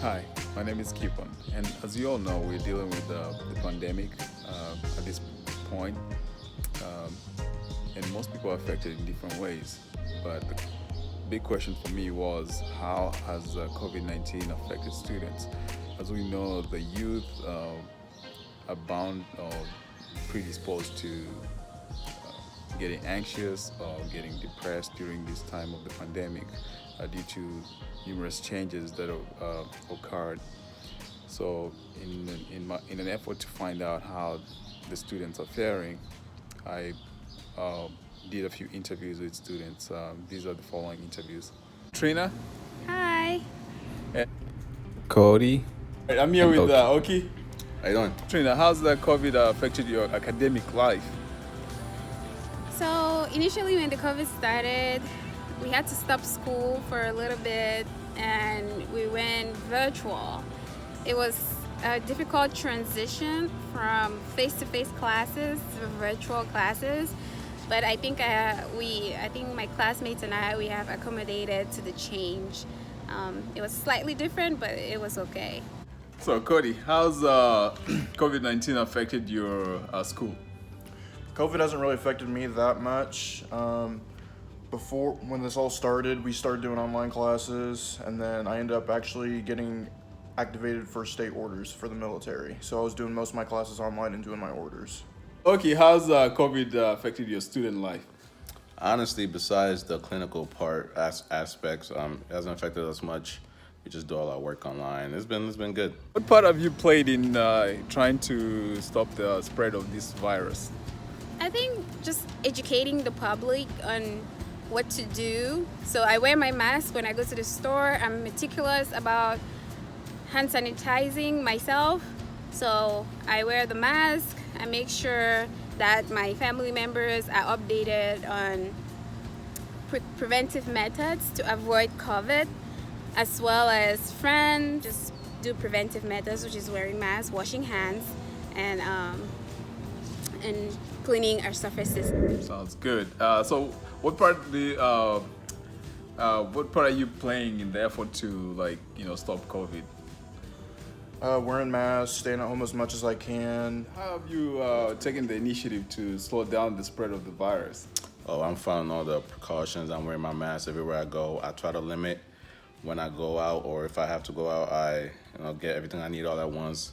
Hi, my name is Kipon, and as you all know, we're dealing with the pandemic at this point, um, and most people are affected in different ways. But the big question for me was how has COVID-19 affected students? As we know, the youth are bound or predisposed to getting anxious or getting depressed during this time of the pandemic due to numerous changes that have occurred. So, in an effort to find out how the students are faring, I uh, did a few interviews with students. These are the following interviews. Trina Hi. and Cody. I'm here And with Oki. Oki. How you doing? Trina, how's the COVID affected your academic life? So initially, when the COVID started, we had to stop school for a little bit, and we went virtual. It was a difficult transition from face-to-face classes to virtual classes, but I think my classmates and we have accommodated to the change. It was slightly different, but it was okay. So, Cody, how's COVID-19 affected your school? COVID hasn't really affected me that much. Before, when this all started, we started doing online classes, and then I ended up actually getting activated for state orders for the military. So I was doing most of my classes online and doing my orders. Okay, how's COVID affected your student life? Honestly, besides the clinical part aspects, it hasn't affected us much. We just do all our work online. It's been good. What part have you played in trying to stop the spread of this virus? I think just educating the public on what to do. So I wear my mask when I go to the store. I'm meticulous about hand sanitizing myself. So I wear the mask. I make sure that my family members are updated on preventive methods to avoid COVID, as well as friends just do preventive methods, which is wearing masks, washing hands, and cleaning our surfaces. Sounds good. So, what part are you playing in the effort to stop COVID? Wearing masks, staying at home as much as I can. How have you taken the initiative to slow down the spread of the virus? Oh, I'm following all the precautions. I'm wearing my mask everywhere I go. I try to limit when I go out, or if I have to go out, I get everything I need all at once.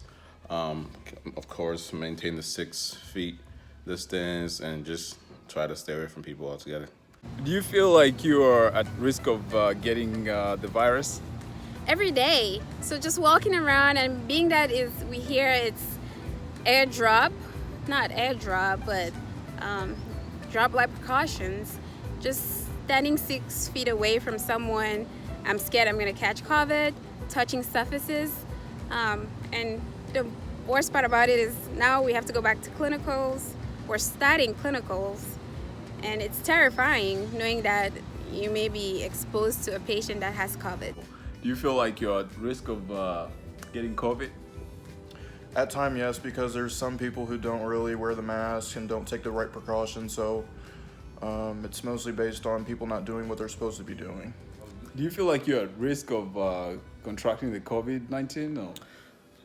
Of course, maintain the 6 feet distance and just try to stay away from people altogether. Do you feel like you are at risk of getting the virus? Every day. So just walking around and being that we hear it's airdrop, not airdrop, but drop like precautions. Just standing 6 feet away from someone, I'm scared I'm gonna catch COVID, touching surfaces. And the worst part about it is now we have to go back to clinicals. We're starting clinicals, and it's terrifying knowing that you may be exposed to a patient that has COVID. Do you feel like you're at risk of getting COVID? At time, yes, because there's some people who don't really wear the mask and don't take the right precautions. So it's mostly based on people not doing what they're supposed to be doing. Do you feel like you're at risk of contracting the COVID-19? No.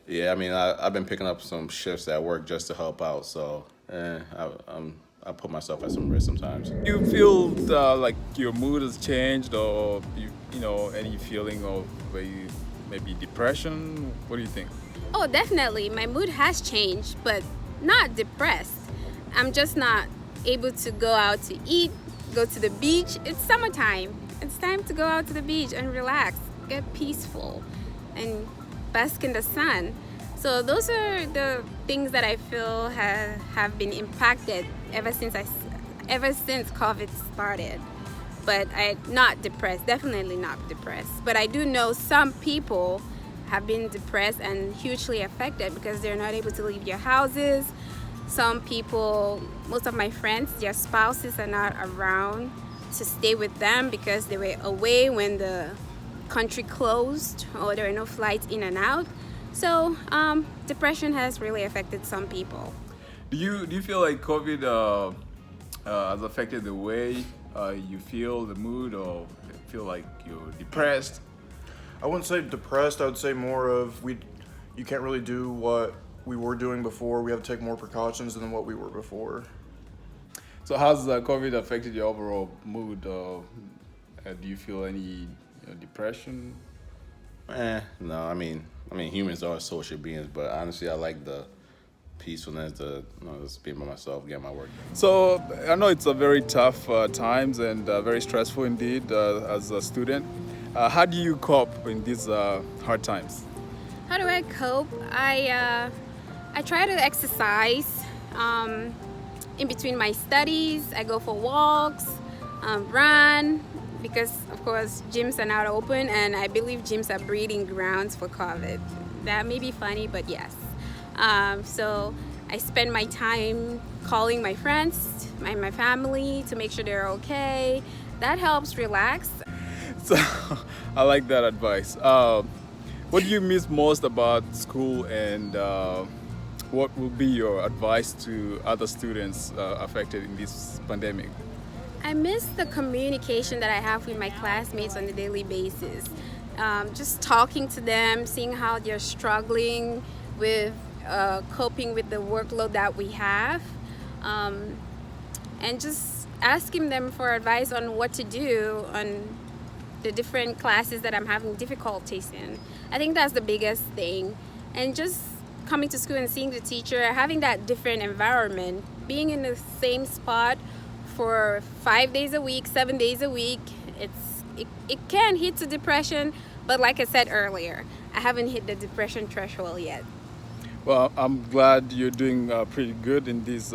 Yeah, I mean, I've been picking up some shifts at work just to help out, so I put myself at some risk sometimes. Do you feel like your mood has changed, or any feeling of maybe depression? What do you think? Oh, definitely. My mood has changed, but not depressed. I'm just not able to go out to eat, go to the beach. It's summertime. It's time to go out to the beach and relax, get peaceful, and bask in the sun. So those are the things that I feel have been impacted ever since COVID started. But I'm not depressed, definitely not depressed. But I do know some people have been depressed and hugely affected because they're not able to leave their houses. Some people, most of my friends, their spouses are not around to stay with them because they were away when the country closed or there were no flights in and out. So depression has really affected some people. Do you feel like COVID has affected the way you feel, the mood, or feel like you're depressed? I wouldn't say depressed. I would say more of you can't really do what we were doing before. We have to take more precautions than what we were before. So how's COVID affected your overall mood? Do you feel any depression? No, I mean, humans are social beings, but honestly, I like the peacefulness, just being by myself, getting my work done. So I know it's a very tough times and very stressful indeed as a student. How do you cope in these hard times? How do I cope? I try to exercise in between my studies. I go for walks, run, because of course gyms are not open, and I believe gyms are breeding grounds for COVID. That may be funny, but yes. So I spend my time calling my friends, my family, to make sure they're okay. That helps relax. So I like that advice. What do you miss most about school, and what will be your advice to other students affected in this pandemic? I miss the communication that I have with my classmates on a daily basis. Just talking to them, seeing how they're struggling with coping with the workload that we have, and just asking them for advice on what to do on the different classes that I'm having difficulties in. I think that's the biggest thing. And just coming to school and seeing the teacher, having that different environment, being in the same spot for 5 days a week, 7 days a week, it can hit to depression, but like I said earlier, I haven't hit the depression threshold yet. Well, I'm glad you're doing pretty good in these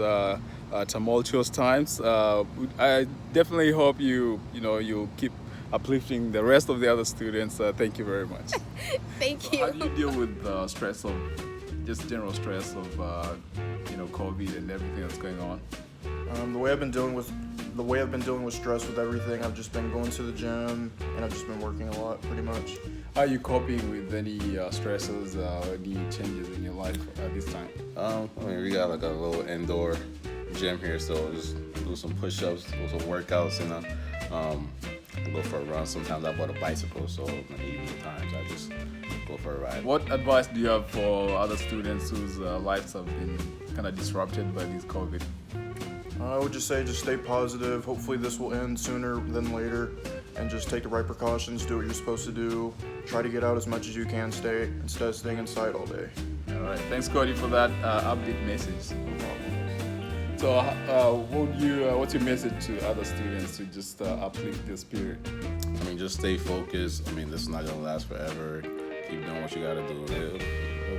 tumultuous times. I definitely hope you'll keep uplifting the rest of the other students. Thank you very much. Thank you. How do you deal with the stress of just general stress of COVID and everything that's going on? The way I've been dealing with stress with everything, I've just been going to the gym and I've just been working a lot, pretty much. How are you coping with any stresses, any changes in your life at this time? We got like a little indoor gym here, so just do some push-ups, do some workouts, go for a run. Sometimes I bought a bicycle, so in the evening times I just go for a ride. What advice do you have for other students whose lives have been kind of disrupted by this COVID? I would just say just stay positive. Hopefully this will end sooner than later, and just take the right precautions, do what you're supposed to do, try to get out as much as you can instead of staying inside all day. All right, thanks Cody for that upbeat message. So what's your message to other students to just uplift their spirit? Just stay focused. This is not gonna last forever. Keep doing what you gotta do.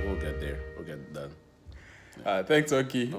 We'll get there. We'll get it done. Thanks, Oki.